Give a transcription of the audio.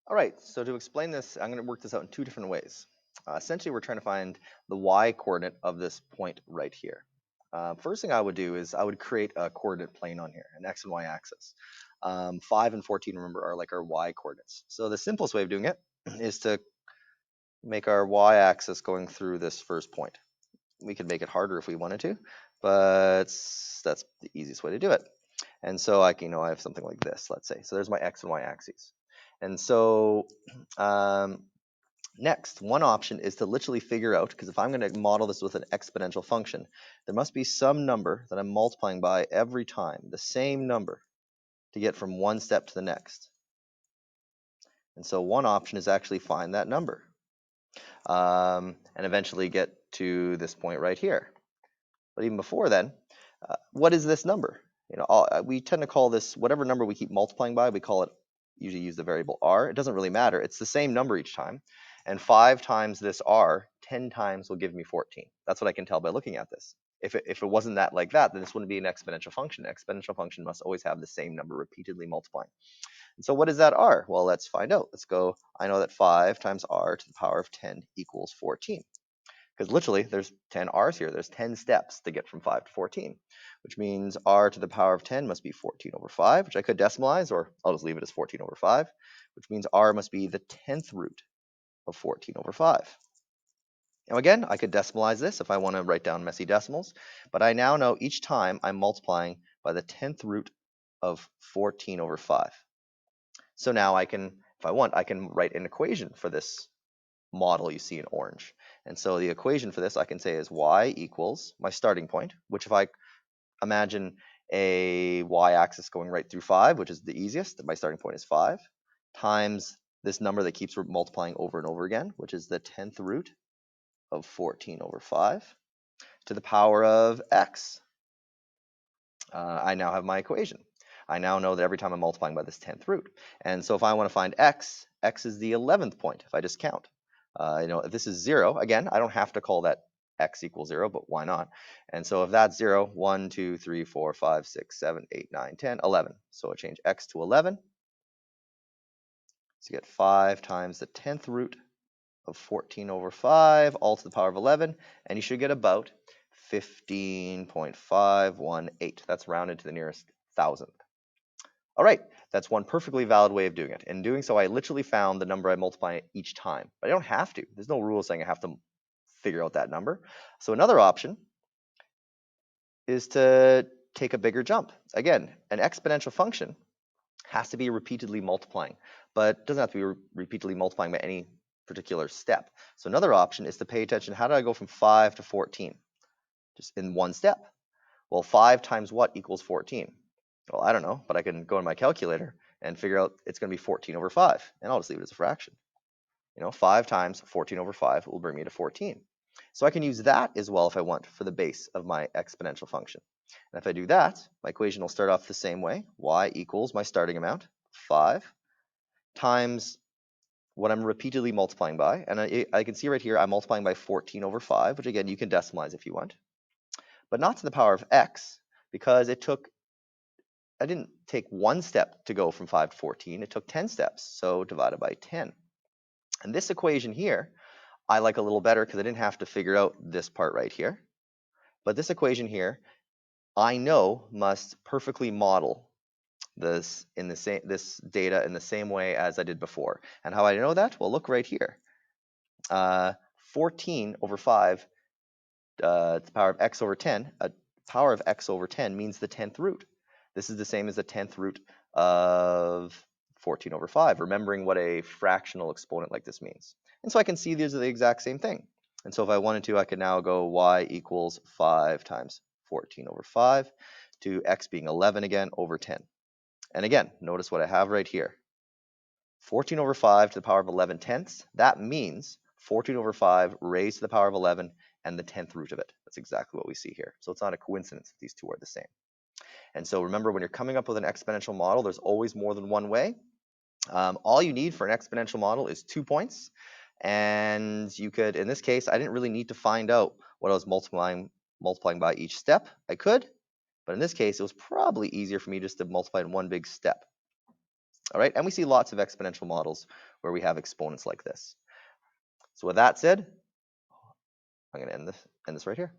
All right, so to explain this, I'm going to work this out in two different ways. Essentially, we're trying to find the y coordinate of this point right here. First thing I would do is I would create a coordinate plane on here, an x and y axis. 5 and 14, remember, are like our y coordinates. So the simplest way of doing it is to make our y axis going through this first point. We could make it harder if we wanted to, but that's the easiest way to do it. And so I have something like this, let's say. So there's my x and y axes. And so next, one option is to literally figure out, because if I'm going to model this with an exponential function, there must be some number that I'm multiplying by every time, the same number, to get from one step to the next. And so one option is actually find that number and eventually get to this point right here. But even before then, what is this number? We tend to call this, whatever number we keep multiplying by, we call it, usually use the variable r. It doesn't really matter. It's the same number each time. And 5 times this r, 10 times will give me 14. That's what I can tell by looking at this. If it wasn't that like that, then this wouldn't be an exponential function. An exponential function must always have the same number repeatedly multiplying. And so what is that r? Well, let's find out. Let's go, I know that 5 times r to the power of 10 equals 14. Because literally, there's 10 r's here. There's 10 steps to get from 5 to 14, which means r to the power of 10 must be 14 over 5, which I could decimalize, or I'll just leave it as 14 over 5, which means r must be the 10th root of 14 over 5. Now again, I could decimalize this if I want to write down messy decimals, but I now know each time I'm multiplying by the 10th root of 14 over 5. So now I can, if I want, I can write an equation for this model you see in orange. And so the equation for this I can say is y equals my starting point, which if I imagine a y-axis going right through 5, which is the easiest, my starting point is 5, times this number that keeps multiplying over and over again, which is the 10th root of 14 over 5, to the power of x. I now have my equation. I now know that every time I'm multiplying by this 10th root. And so if I want to find x, x is the 11th point if I just count. If this is 0, again, I don't have to call that x equals 0, but why not? And so if that's 0, 1, 2, 3, 4, 5, 6, 7, 8, 9, 10, 11. So I change x to 11. So you get 5 times the 10th root of 14 over 5, all to the power of 11, and you should get about 15.518. That's rounded to the nearest thousandth. All right, that's one perfectly valid way of doing it. In doing so, I literally found the number I multiply each time. But I don't have to. There's no rule saying I have to figure out that number. So another option is to take a bigger jump. Again, an exponential function has to be repeatedly multiplying, but doesn't have to be repeatedly multiplying by any particular step. So another option is to pay attention, how do I go from 5 to 14? Just in one step. Well, 5 times what equals 14? Well, I don't know, but I can go in my calculator and figure out it's going to be 14 over 5, and I'll just leave it as a fraction. 5 times 14 over 5 will bring me to 14. So I can use that as well if I want for the base of my exponential function. And if I do that, my equation will start off the same way. Y equals my starting amount, 5, times what I'm repeatedly multiplying by. And I can see right here I'm multiplying by 14 over 5, which again, you can decimalize if you want. But not to the power of x, because I didn't take one step to go from 5 to 14. It took 10 steps, so divided by 10. And this equation here, I like a little better because I didn't have to figure out this part right here. But this equation here, I know must perfectly model this data in the same way as I did before. And how I know that? Well, look right here. 14 over 5 to the power of x over 10. A power of x over 10 means the 10th root. This is the same as the 10th root of 14 over 5, remembering what a fractional exponent like this means. And so I can see these are the exact same thing. And so if I wanted to, I could now go y equals 5 times 14 over 5 to x being 11 again over 10. And again, notice what I have right here. 14 over 5 to the power of 11 tenths. That means 14 over 5 raised to the power of 11 and the 10th root of it. That's exactly what we see here. So it's not a coincidence that these two are the same. And so remember, when you're coming up with an exponential model, there's always more than one way. All you need for an exponential model is 2 points. And you could, in this case, I didn't really need to find out what I was multiplying by each step. I could, but in this case, it was probably easier for me just to multiply in one big step. All right, and we see lots of exponential models where we have exponents like this. So with that said, I'm going to end this right here.